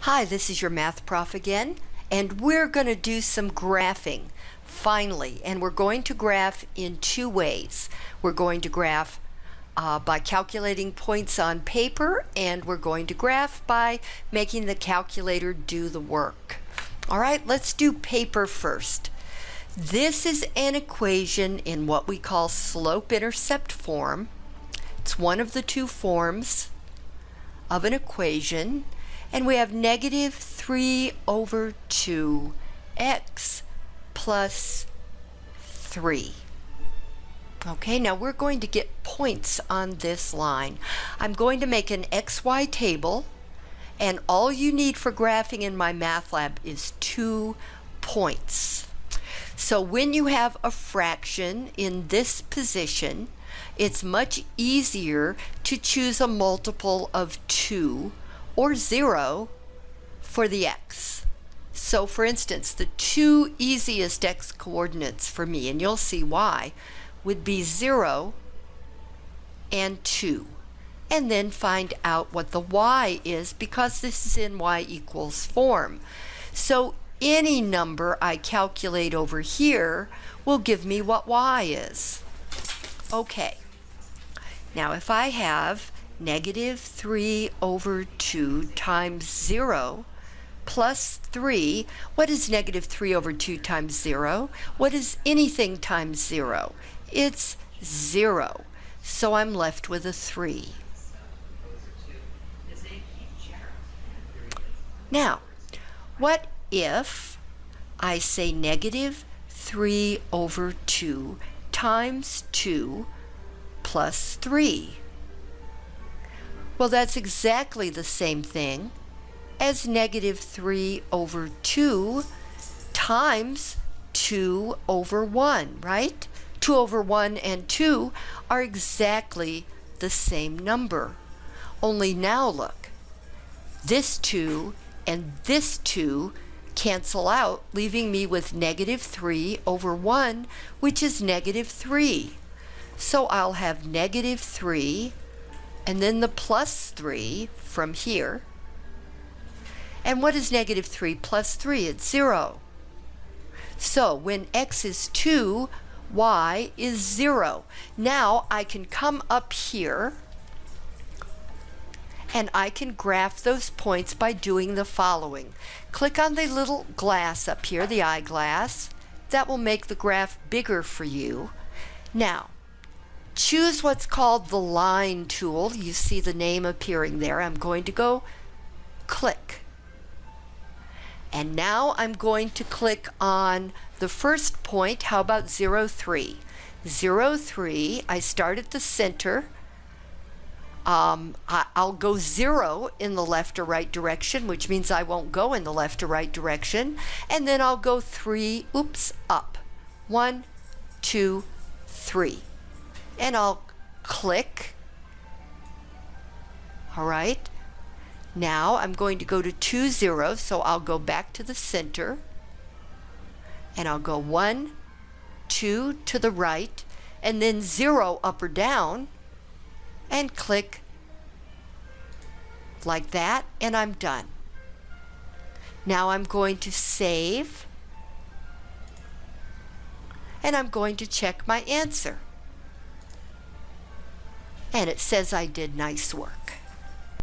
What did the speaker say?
Hi, this is your math prof again, and we're going to do some graphing finally, and we're going to graph in two ways. We're going to graph by calculating points on paper, and we're going to graph by making the calculator do the work. All right, let's do paper first. This is an equation in what we call slope-intercept form. It's one of the two forms of an equation, and we have negative 3 over 2x plus 3. Okay, now we're going to get points on this line. I'm going to make an XY table, and all you need for graphing in my math lab is 2 points. So when you have a fraction in this position, it's much easier to choose a multiple of 2 or 0 for the x. So for instance, the two easiest x coordinates for me, and you'll see why, would be 0 and 2. And then find out what the y is, because this is in y equals form. So any number I calculate over here will give me what y is. Okay, now if I have negative 3 over 2 times 0 plus 3, what is negative 3 over 2 times 0? What is anything times 0? It's 0. So I'm left with a 3. Now, what if I say negative 3 over 2 times 2 plus 3? Well, that's exactly the same thing as negative 3 over 2 times 2 over 1, right? 2 over 1 and 2 are exactly the same number. Only now look, this 2 and this 2 cancel out, leaving me with negative 3 over 1, which is negative 3. So I'll have negative 3 and then the plus 3 from here. And what is negative 3 plus 3? It's 0. So when x is 2, y is 0. Now I can come up here and I can graph those points by doing the following. Click on the little glass up here, the eyeglass. That will make the graph bigger for you. Now, choose what's called the line tool. You see the name appearing there. I'm going to go click. And now I'm going to click on the first point. How about 0, 3? 0, 3, I start at the center. I'll go 0 in the left or right direction, which means I won't go in the left or right direction. And then I'll go 3, up. 1, 2, 3. And I'll click. All right. Now I'm going to go to 2 zeros, so I'll go back to the center. And I'll go 1, 2 to the right, and then 0 up or down, and click like that, and I'm done. Now I'm going to save, and I'm going to check my answer. And it says I did nice work.